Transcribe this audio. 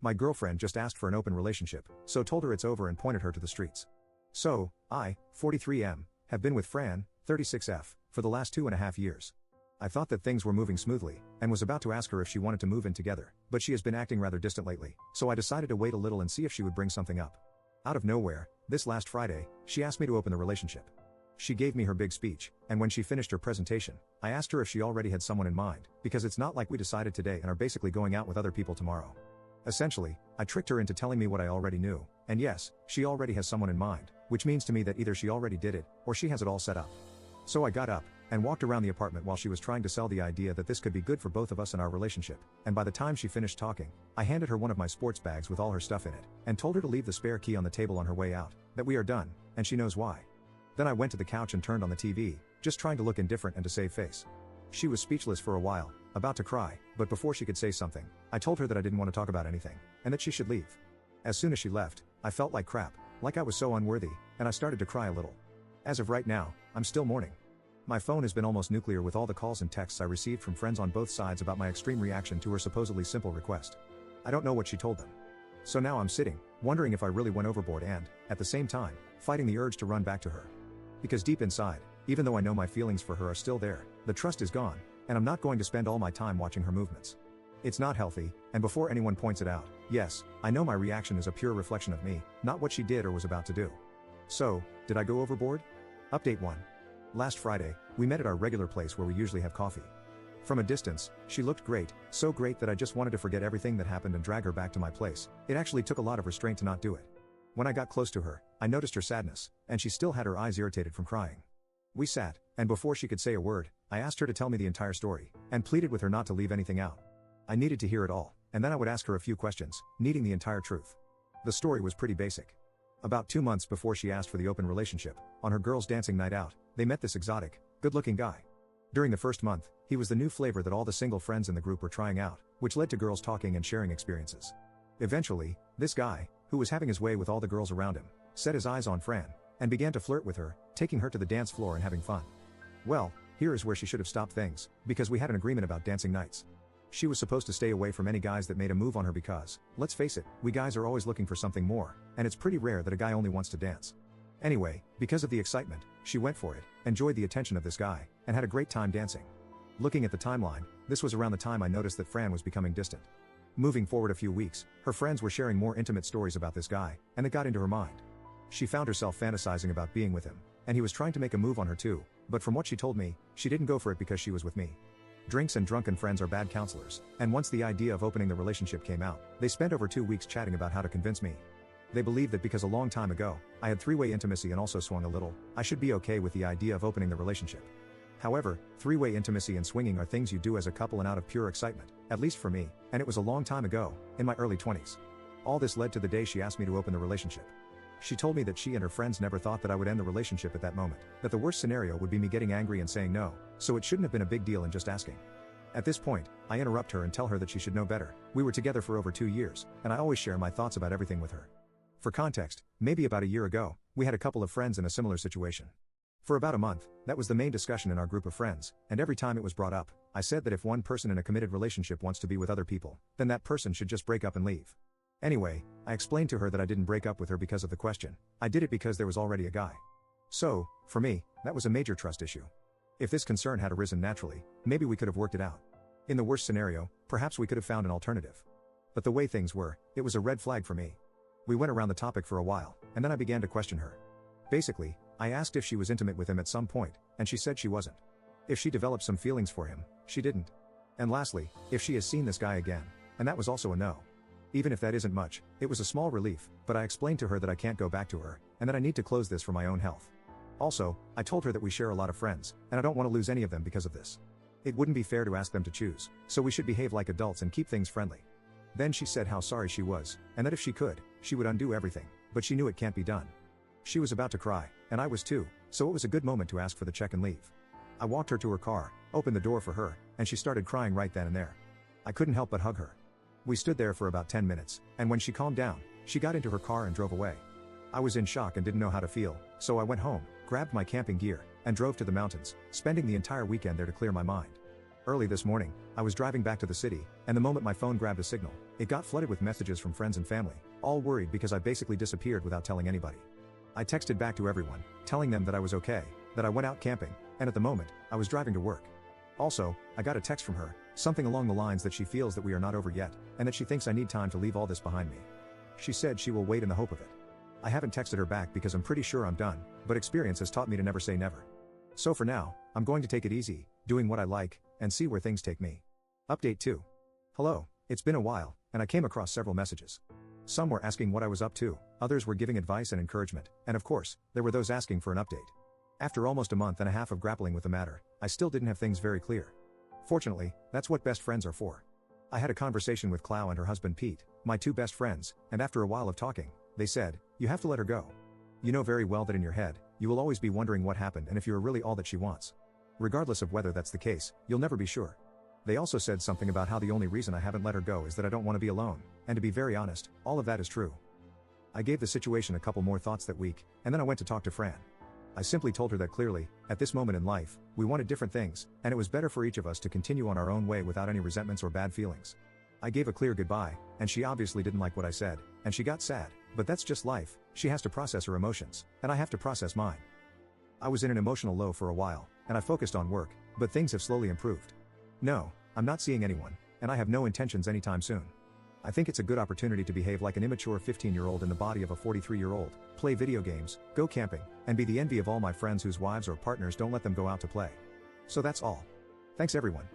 My girlfriend just asked for an open relationship, so told her it's over and pointed her to the streets. So, I, 43M, have been with Fran, 36F, for the last 2.5 years. I thought that things were moving smoothly, and was about to ask her if she wanted to move in together, but she has been acting rather distant lately, so I decided to wait a little and see if she would bring something up. Out of nowhere, this last Friday, she asked me to open the relationship. She gave me her big speech, and when she finished her presentation, I asked her if she already had someone in mind, because it's not like we decided today and are basically going out with other people tomorrow. Essentially, I tricked her into telling me what I already knew, and yes, she already has someone in mind, which means to me that either she already did it, or she has it all set up. So I got up, and walked around the apartment while she was trying to sell the idea that this could be good for both of us in our relationship, and by the time she finished talking, I handed her one of my sports bags with all her stuff in it, and told her to leave the spare key on the table on her way out, that we are done, and she knows why. Then I went to the couch and turned on the TV, just trying to look indifferent and to save face. She was speechless for a while, about to cry, but before she could say something, I told her that I didn't want to talk about anything, and that she should leave. As soon as she left, I felt like crap, like I was so unworthy, and I started to cry a little. As of right now, I'm still mourning. My phone has been almost nuclear with all the calls and texts I received from friends on both sides about my extreme reaction to her supposedly simple request. I don't know what she told them. So now I'm sitting, wondering if I really went overboard and, at the same time, fighting the urge to run back to her. Because deep inside, even though I know my feelings for her are still there, the trust is gone, and I'm not going to spend all my time watching her movements. It's not healthy, and before anyone points it out, yes, I know my reaction is a pure reflection of me, not what she did or was about to do. So, did I go overboard? Update 1. Last Friday, we met at our regular place where we usually have coffee. From a distance, she looked great, so great that I just wanted to forget everything that happened and drag her back to my place. It actually took a lot of restraint to not do it. When I got close to her, I noticed her sadness, and she still had her eyes irritated from crying. We sat, and before she could say a word, I asked her to tell me the entire story, and pleaded with her not to leave anything out. I needed to hear it all, and then I would ask her a few questions, needing the entire truth. The story was pretty basic. About 2 months before she asked for the open relationship, on her girls' dancing night out, they met this exotic, good-looking guy. During the first month, he was the new flavor that all the single friends in the group were trying out, which led to girls talking and sharing experiences. Eventually, this guy, who was having his way with all the girls around him, set his eyes on Fran, and began to flirt with her, taking her to the dance floor and having fun. Well, here is where she should have stopped things, because we had an agreement about dancing nights. She was supposed to stay away from any guys that made a move on her because, let's face it, we guys are always looking for something more, and it's pretty rare that a guy only wants to dance. Anyway, because of the excitement, she went for it, enjoyed the attention of this guy, and had a great time dancing. Looking at the timeline, this was around the time I noticed that Fran was becoming distant. Moving forward a few weeks, her friends were sharing more intimate stories about this guy, and it got into her mind. She found herself fantasizing about being with him, and he was trying to make a move on her too, but from what she told me, she didn't go for it because she was with me. Drinks and drunken friends are bad counselors, and once the idea of opening the relationship came out, they spent over 2 weeks chatting about how to convince me. They believed that because a long time ago, I had three-way intimacy and also swung a little, I should be okay with the idea of opening the relationship. However, three-way intimacy and swinging are things you do as a couple and out of pure excitement, at least for me, and it was a long time ago, in my early 20s. All this led to the day she asked me to open the relationship. She told me that she and her friends never thought that I would end the relationship at that moment, that the worst scenario would be me getting angry and saying no, so it shouldn't have been a big deal in just asking. At this point, I interrupt her and tell her that she should know better. We were together for over 2 years, and I always share my thoughts about everything with her. For context, maybe about a year ago, we had a couple of friends in a similar situation. For about a month, that was the main discussion in our group of friends, and every time it was brought up, I said that if one person in a committed relationship wants to be with other people, then that person should just break up and leave. Anyway, I explained to her that I didn't break up with her because of the question. I did it because there was already a guy. So, for me, that was a major trust issue. If this concern had arisen naturally, maybe we could have worked it out. In the worst scenario, perhaps we could have found an alternative. But the way things were, it was a red flag for me. We went around the topic for a while, and then I began to question her. Basically, I asked if she was intimate with him at some point, and she said she wasn't. If she developed some feelings for him, she didn't. And lastly, if she has seen this guy again, and that was also a no. Even if that isn't much, it was a small relief, but I explained to her that I can't go back to her, and that I need to close this for my own health. Also, I told her that we share a lot of friends, and I don't want to lose any of them because of this. It wouldn't be fair to ask them to choose, so we should behave like adults and keep things friendly. Then she said how sorry she was, and that if she could, she would undo everything, but she knew it can't be done. She was about to cry, and I was too, so it was a good moment to ask for the check and leave. I walked her to her car, opened the door for her, and she started crying right then and there. I couldn't help but hug her. We stood there for about 10 minutes, and when she calmed down, she got into her car and drove away. I was in shock and didn't know how to feel, so I went home, grabbed my camping gear, and drove to the mountains, spending the entire weekend there to clear my mind. Early this morning, I was driving back to the city, and the moment my phone grabbed a signal, it got flooded with messages from friends and family, all worried because I basically disappeared without telling anybody. I texted back to everyone, telling them that I was okay, that I went out camping, and at the moment, I was driving to work. Also, I got a text from her, something along the lines that she feels that we are not over yet, and that she thinks I need time to leave all this behind me. She said she will wait in the hope of it. I haven't texted her back because I'm pretty sure I'm done, but experience has taught me to never say never. So for now, I'm going to take it easy, doing what I like, and see where things take me. Update 2. Hello, it's been a while, and I came across several messages. Some were asking what I was up to, others were giving advice and encouragement, and of course, there were those asking for an update. After almost a month and a half of grappling with the matter, I still didn't have things very clear. Fortunately, that's what best friends are for. I had a conversation with Clau and her husband Pete, my two best friends, and after a while of talking, they said, "You have to let her go. You know very well that in your head, you will always be wondering what happened and if you are really all that she wants. Regardless of whether that's the case, you'll never be sure." They also said something about how the only reason I haven't let her go is that I don't want to be alone, and to be very honest, all of that is true. I gave the situation a couple more thoughts that week, and then I went to talk to Fran. I simply told her that clearly, at this moment in life, we wanted different things, and it was better for each of us to continue on our own way without any resentments or bad feelings. I gave a clear goodbye, and she obviously didn't like what I said, and she got sad, but that's just life. She has to process her emotions, and I have to process mine. I was in an emotional low for a while, and I focused on work, but things have slowly improved. No, I'm not seeing anyone, and I have no intentions anytime soon. I think it's a good opportunity to behave like an immature 15-year-old in the body of a 43-year-old, play video games, go camping, and be the envy of all my friends whose wives or partners don't let them go out to play. So that's all. Thanks everyone.